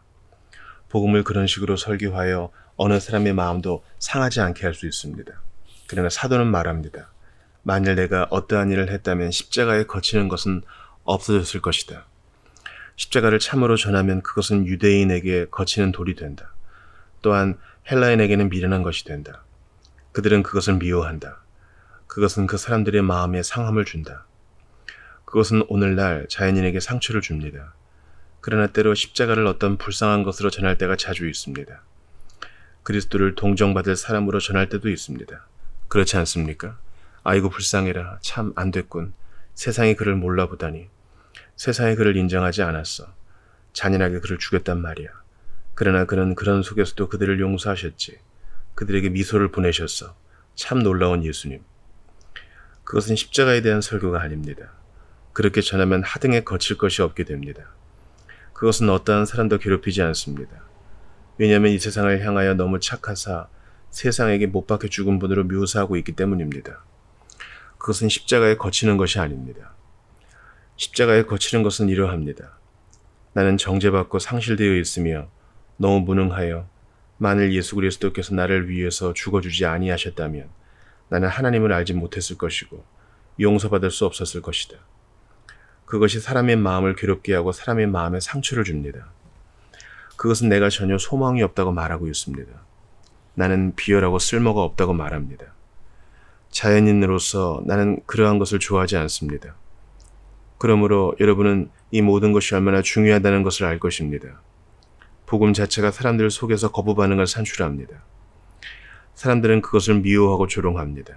복음을 그런 식으로 설교하여 어느 사람의 마음도 상하지 않게 할 수 있습니다. 그러나 사도는 말합니다. 만일 내가 어떠한 일을 했다면 십자가에 거치는 것은 없어졌을 것이다. 십자가를 참으로 전하면 그것은 유대인에게 거치는 돌이 된다. 또한 헬라인에게는 미련한 것이 된다. 그들은 그것을 미워한다. 그것은 그 사람들의 마음에 상함을 준다. 그것은 오늘날 자연인에게 상처를 줍니다. 그러나 때로 십자가를 어떤 불쌍한 것으로 전할 때가 자주 있습니다. 그리스도를 동정받을 사람으로 전할 때도 있습니다. 그렇지 않습니까? 아이고 불쌍해라. 참 안 됐군. 세상이 그를 몰라보다니. 세상이 그를 인정하지 않았어. 잔인하게 그를 죽였단 말이야. 그러나 그는 그런 속에서도 그들을 용서하셨지. 그들에게 미소를 보내셨어. 참 놀라운 예수님. 그것은 십자가에 대한 설교가 아닙니다. 그렇게 전하면 하등에 거칠 것이 없게 됩니다. 그것은 어떠한 사람도 괴롭히지 않습니다. 왜냐하면 이 세상을 향하여 너무 착하사 세상에게 못 박혀 죽은 분으로 묘사하고 있기 때문입니다. 그것은 십자가에 거치는 것이 아닙니다. 십자가에 거치는 것은 이러합니다. 나는 정죄받고 상실되어 있으며 너무 무능하여 만일 예수 그리스도께서 나를 위해서 죽어주지 아니하셨다면 나는 하나님을 알지 못했을 것이고 용서받을 수 없었을 것이다. 그것이 사람의 마음을 괴롭게 하고 사람의 마음에 상처를 줍니다. 그것은 내가 전혀 소망이 없다고 말하고 있습니다. 나는 비열하고 쓸모가 없다고 말합니다. 자연인으로서 나는 그러한 것을 좋아하지 않습니다. 그러므로 여러분은 이 모든 것이 얼마나 중요하다는 것을 알 것입니다. 복음 자체가 사람들 속에서 거부 반응을 산출합니다. 사람들은 그것을 미워하고 조롱합니다.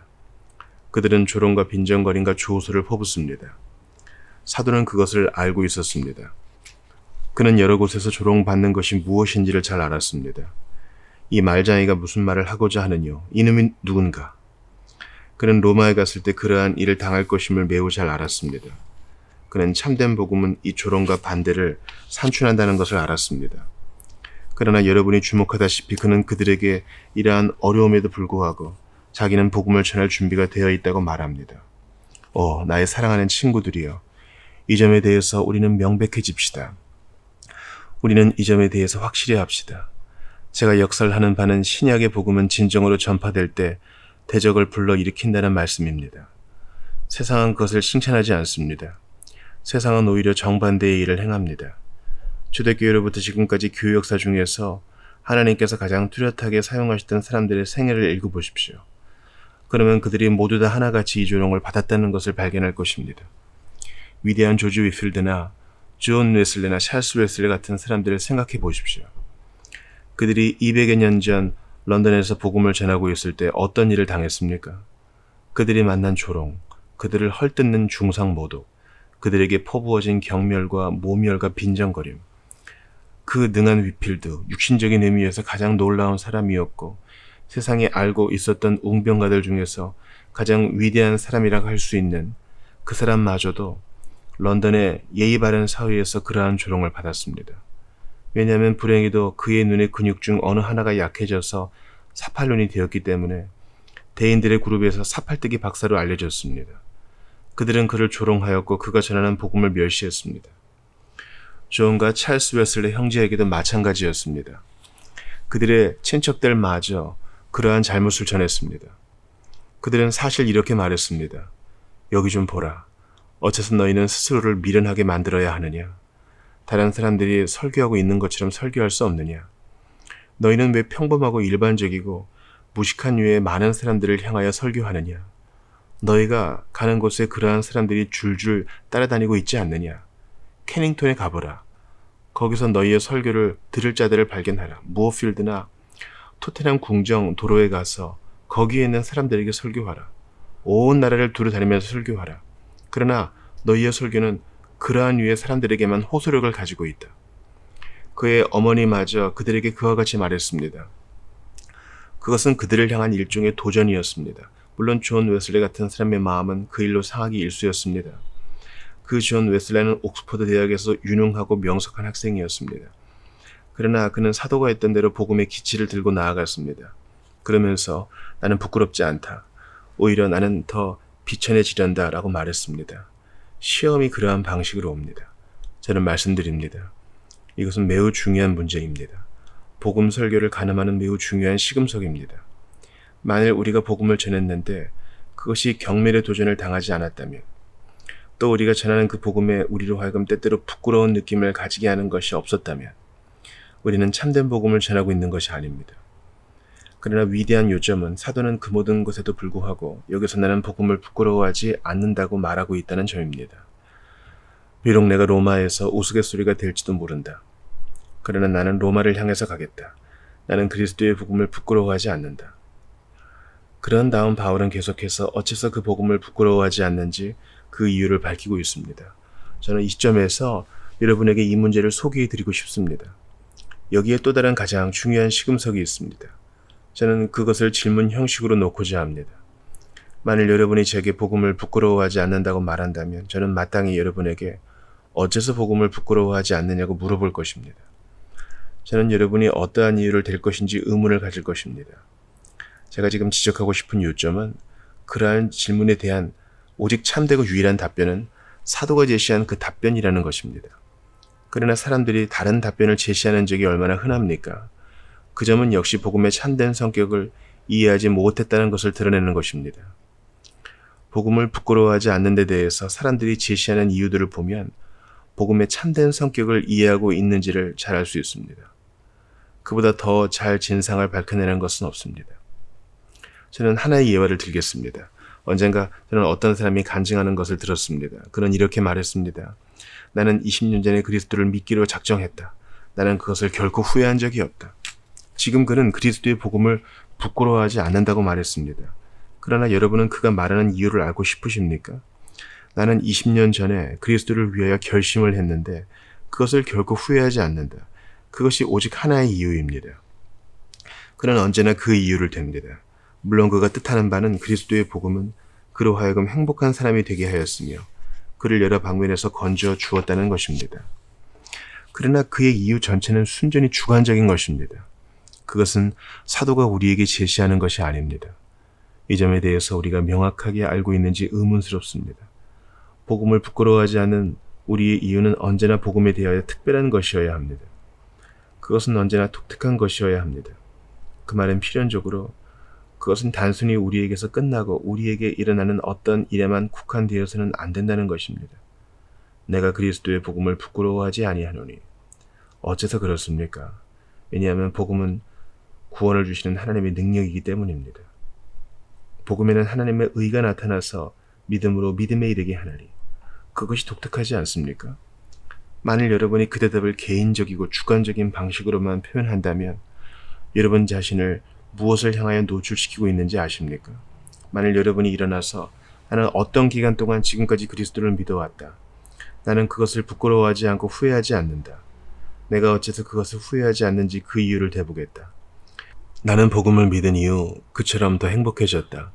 그들은 조롱과 빈정거림과 조소를 퍼붓습니다. 사도는 그것을 알고 있었습니다. 그는 여러 곳에서 조롱받는 것이 무엇인지를 잘 알았습니다. 이 말장이가 무슨 말을 하고자 하느뇨? 이놈이 누군가? 그는 로마에 갔을 때 그러한 일을 당할 것임을 매우 잘 알았습니다. 그는 참된 복음은 이 조롱과 반대를 산출한다는 것을 알았습니다. 그러나 여러분이 주목하다시피 그는 그들에게 이러한 어려움에도 불구하고 자기는 복음을 전할 준비가 되어 있다고 말합니다. 나의 사랑하는 친구들이여, 이 점에 대해서 우리는 명백해집시다. 우리는 이 점에 대해서 확실히 합시다. 제가 역설하는 바는 신약의 복음은 진정으로 전파될 때 대적을 불러일으킨다는 말씀입니다. 세상은 그것을 칭찬하지 않습니다. 세상은 오히려 정반대의 일을 행합니다. 초대교회로부터 지금까지 교회 역사 중에서 하나님께서 가장 뚜렷하게 사용하셨던 사람들의 생애를 읽어보십시오. 그러면 그들이 모두 다 하나같이 이 조롱을 받았다는 것을 발견할 것입니다. 위대한 조지 위필드나 존 웨슬레나 찰스 웨슬레 같은 사람들을 생각해 보십시오. 그들이 200여 년 전 런던에서 복음을 전하고 있을 때 어떤 일을 당했습니까? 그들이 만난 조롱, 그들을 헐뜯는 중상모독, 그들에게 퍼부어진 경멸과 모멸과 빈정거림. 그 능한 위필드, 육신적인 의미에서 가장 놀라운 사람이었고 세상에 알고 있었던 웅병가들 중에서 가장 위대한 사람이라고 할 수 있는 그 사람마저도 런던의 예의 바른 사회에서 그러한 조롱을 받았습니다. 왜냐하면 불행히도 그의 눈의 근육 중 어느 하나가 약해져서 사팔론이 되었기 때문에 대인들의 그룹에서 사팔뜨기 박사로 알려졌습니다. 그들은 그를 조롱하였고 그가 전하는 복음을 멸시했습니다. 존과 찰스 웨슬리 형제에게도 마찬가지였습니다. 그들의 친척들마저 그러한 잘못을 전했습니다. 그들은 사실 이렇게 말했습니다. 여기 좀 보라. 어째서 너희는 스스로를 미련하게 만들어야 하느냐? 다른 사람들이 설교하고 있는 것처럼 설교할 수 없느냐? 너희는 왜 평범하고 일반적이고 무식한 유의 많은 사람들을 향하여 설교하느냐? 너희가 가는 곳에 그러한 사람들이 줄줄 따라다니고 있지 않느냐? 캐닝턴에 가보라. 거기서 너희의 설교를 들을 자들을 발견하라. 무어필드나 토테넘 궁정 도로에 가서 거기에 있는 사람들에게 설교하라. 온 나라를 두루 다니면서 설교하라. 그러나 너희의 설교는 그러한 유의 사람들에게만 호소력을 가지고 있다. 그의 어머니마저 그들에게 그와 같이 말했습니다. 그것은 그들을 향한 일종의 도전이었습니다. 물론 존 웨슬리 같은 사람의 마음은 그 일로 상하기 일쑤였습니다. 그 존 웨슬리는 옥스퍼드 대학에서 유능하고 명석한 학생이었습니다. 그러나 그는 사도가 했던 대로 복음의 기치를 들고 나아갔습니다. 그러면서 나는 부끄럽지 않다. 오히려 나는 더 비천해지련다 라고 말했습니다. 시험이 그러한 방식으로 옵니다. 저는 말씀드립니다. 이것은 매우 중요한 문제입니다. 복음 설교를 가늠하는 매우 중요한 시금석입니다. 만일 우리가 복음을 전했는데 그것이 경멸의 도전을 당하지 않았다면, 또 우리가 전하는 그 복음에 우리로 하여금 때때로 부끄러운 느낌을 가지게 하는 것이 없었다면 우리는 참된 복음을 전하고 있는 것이 아닙니다. 그러나 위대한 요점은 사도는 그 모든 것에도 불구하고 여기서 나는 복음을 부끄러워하지 않는다고 말하고 있다는 점입니다. 비록 내가 로마에서 우스갯소리가 될지도 모른다. 그러나 나는 로마를 향해서 가겠다. 나는 그리스도의 복음을 부끄러워하지 않는다. 그런 다음 바울은 계속해서 어째서 그 복음을 부끄러워하지 않는지 그 이유를 밝히고 있습니다. 저는 이 시점에서 여러분에게 이 문제를 소개해 드리고 싶습니다. 여기에 또 다른 가장 중요한 시금석이 있습니다. 저는 그것을 질문 형식으로 놓고자 합니다. 만일 여러분이 제게 복음을 부끄러워하지 않는다고 말한다면 저는 마땅히 여러분에게 어째서 복음을 부끄러워하지 않느냐고 물어볼 것입니다. 저는 여러분이 어떠한 이유를 댈 것인지 의문을 가질 것입니다. 제가 지금 지적하고 싶은 요점은 그러한 질문에 대한 오직 참되고 유일한 답변은 사도가 제시한 그 답변이라는 것입니다. 그러나 사람들이 다른 답변을 제시하는 적이 얼마나 흔합니까? 그 점은 역시 복음의 참된 성격을 이해하지 못했다는 것을 드러내는 것입니다. 복음을 부끄러워하지 않는 데 대해서 사람들이 제시하는 이유들을 보면 복음의 참된 성격을 이해하고 있는지를 잘 알 수 있습니다. 그보다 더 잘 진상을 밝혀내는 것은 없습니다. 저는 하나의 예화를 들겠습니다. 언젠가 저는 어떤 사람이 간증하는 것을 들었습니다. 그는 이렇게 말했습니다. 나는 20년 전에 그리스도를 믿기로 작정했다. 나는 그것을 결코 후회한 적이 없다. 지금 그는 그리스도의 복음을 부끄러워하지 않는다고 말했습니다. 그러나 여러분은 그가 말하는 이유를 알고 싶으십니까? 나는 20년 전에 그리스도를 위하여 결심을 했는데 그것을 결코 후회하지 않는다. 그것이 오직 하나의 이유입니다. 그는 언제나 그 이유를 댑니다. 물론 그가 뜻하는 바는 그리스도의 복음은 그로 하여금 행복한 사람이 되게 하였으며 그를 여러 방면에서 건져 주었다는 것입니다. 그러나 그의 이유 전체는 순전히 주관적인 것입니다. 그것은 사도가 우리에게 제시하는 것이 아닙니다. 이 점에 대해서 우리가 명확하게 알고 있는지 의문스럽습니다. 복음을 부끄러워하지 않는 우리의 이유는 언제나 복음에 대하여 특별한 것이어야 합니다. 그것은 언제나 독특한 것이어야 합니다. 그 말은 필연적으로 그것은 단순히 우리에게서 끝나고 우리에게 일어나는 어떤 일에만 국한되어서는 안 된다는 것입니다. 내가 그리스도의 복음을 부끄러워하지 아니하노니. 어째서 그렇습니까? 왜냐하면 복음은 구원을 주시는 하나님의 능력이기 때문입니다. 복음에는 하나님의 의가 나타나서 믿음으로 믿음에 이르게 하나니. 그것이 독특하지 않습니까? 만일 여러분이 그 대답을 개인적이고 주관적인 방식으로만 표현한다면 여러분 자신을 무엇을 향하여 노출시키고 있는지 아십니까? 만일 여러분이 일어나서 나는 어떤 기간 동안 지금까지 그리스도를 믿어왔다. 나는 그것을 부끄러워하지 않고 후회하지 않는다. 내가 어째서 그것을 후회하지 않는지 그 이유를 대보겠다. 나는 복음을 믿은 이후 그처럼 더 행복해졌다.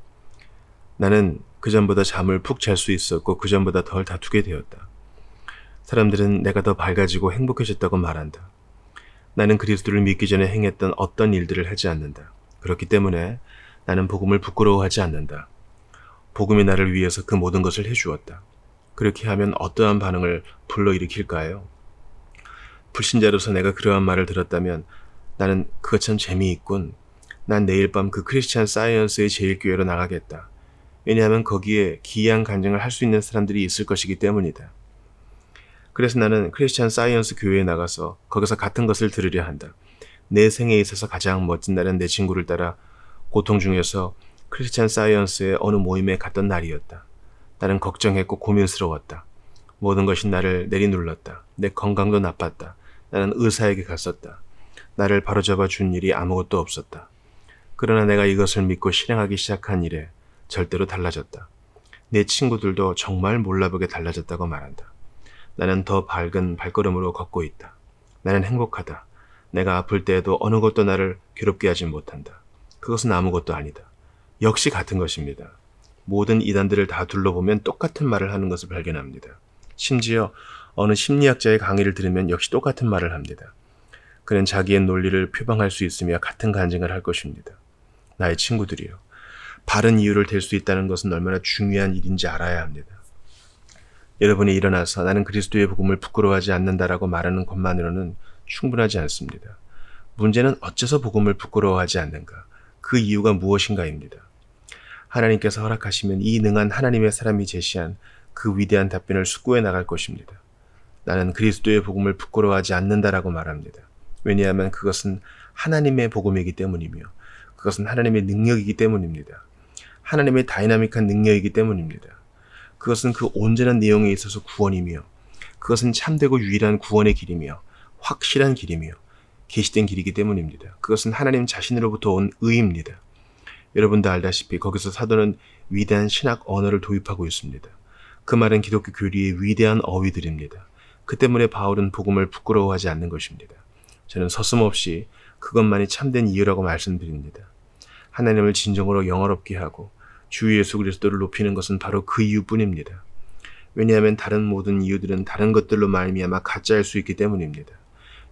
나는 그전보다 잠을 푹 잘 수 있었고 그전보다 덜 다투게 되었다. 사람들은 내가 더 밝아지고 행복해졌다고 말한다. 나는 그리스도를 믿기 전에 행했던 어떤 일들을 하지 않는다. 그렇기 때문에 나는 복음을 부끄러워하지 않는다. 복음이 나를 위해서 그 모든 것을 해주었다. 그렇게 하면 어떠한 반응을 불러일으킬까요? 불신자로서 내가 그러한 말을 들었다면 나는 그거 참 재미있군. 난 내일 밤 그 크리스찬 사이언스의 제일교회로 나가겠다. 왜냐하면 거기에 기이한 간증을 할 수 있는 사람들이 있을 것이기 때문이다. 그래서 나는 크리스찬 사이언스 교회에 나가서 거기서 같은 것을 들으려 한다. 내 생에 있어서 가장 멋진 날은 내 친구를 따라 고통 중에서 크리스찬 사이언스의 어느 모임에 갔던 날이었다. 나는 걱정했고 고민스러웠다. 모든 것이 나를 내리눌렀다. 내 건강도 나빴다. 나는 의사에게 갔었다. 나를 바로잡아 준 일이 아무것도 없었다. 그러나 내가 이것을 믿고 실행하기 시작한 이래 절대로 달라졌다. 내 친구들도 정말 몰라보게 달라졌다고 말한다. 나는 더 밝은 발걸음으로 걷고 있다. 나는 행복하다. 내가 아플 때에도 어느 것도 나를 괴롭게 하지 못한다. 그것은 아무것도 아니다. 역시 같은 것입니다. 모든 이단들을 다 둘러보면 똑같은 말을 하는 것을 발견합니다. 심지어 어느 심리학자의 강의를 들으면 역시 똑같은 말을 합니다. 그는 자기의 논리를 표방할 수 있으며 같은 간증을 할 것입니다. 나의 친구들이요. 바른 이유를 댈 수 있다는 것은 얼마나 중요한 일인지 알아야 합니다. 여러분이 일어나서 나는 그리스도의 복음을 부끄러워하지 않는다라고 말하는 것만으로는 충분하지 않습니다. 문제는 어째서 복음을 부끄러워하지 않는가? 그 이유가 무엇인가입니다. 하나님께서 허락하시면 이 능한 하나님의 사람이 제시한 그 위대한 답변을 숙고해 나갈 것입니다. 나는 그리스도의 복음을 부끄러워하지 않는다라고 말합니다. 왜냐하면 그것은 하나님의 복음이기 때문이며 그것은 하나님의 능력이기 때문입니다. 하나님의 다이나믹한 능력이기 때문입니다. 그것은 그 온전한 내용에 있어서 구원이며 그것은 참되고 유일한 구원의 길이며 확실한 길이며 계시된 길이기 때문입니다. 그것은 하나님 자신으로부터 온 의입니다. 여러분도 알다시피 거기서 사도는 위대한 신학 언어를 도입하고 있습니다. 그 말은 기독교 교리의 위대한 어휘들입니다. 그 때문에 바울은 복음을 부끄러워하지 않는 것입니다. 저는 서슴없이 그것만이 참된 이유라고 말씀드립니다. 하나님을 진정으로 영화롭게 하고 주 예수 그리스도를 높이는 것은 바로 그 이유뿐입니다. 왜냐하면 다른 모든 이유들은 다른 것들로 말미암아 가짜일 수 있기 때문입니다.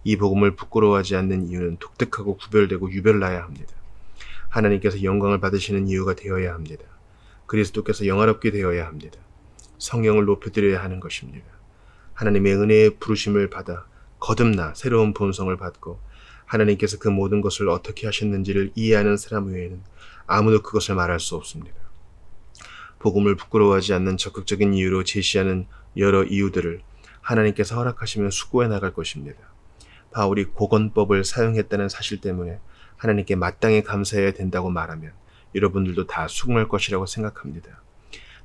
이 복음을 부끄러워하지 않는 이유는 독특하고 구별되고 유별나야 합니다. 하나님께서 영광을 받으시는 이유가 되어야 합니다. 그리스도께서 영화롭게 되어야 합니다. 성령을 높여드려야 하는 것입니다. 하나님의 은혜의 부르심을 받아 거듭나 새로운 본성을 받고 하나님께서 그 모든 것을 어떻게 하셨는지를 이해하는 사람 외에는 아무도 그것을 말할 수 없습니다. 복음을 부끄러워하지 않는 적극적인 이유로 제시하는 여러 이유들을 하나님께서 허락하시면 숙고해 나갈 것입니다. 바울이 고건법을 사용했다는 사실 때문에 하나님께 마땅히 감사해야 된다고 말하면 여러분들도 다 수긍할 것이라고 생각합니다.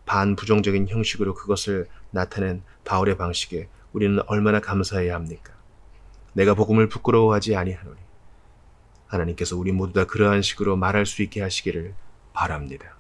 반부정적인 형식으로 그것을 나타낸 바울의 방식에 우리는 얼마나 감사해야 합니까? 내가 복음을 부끄러워하지 아니하노니 하나님께서 우리 모두 다 그러한 식으로 말할 수 있게 하시기를 바랍니다.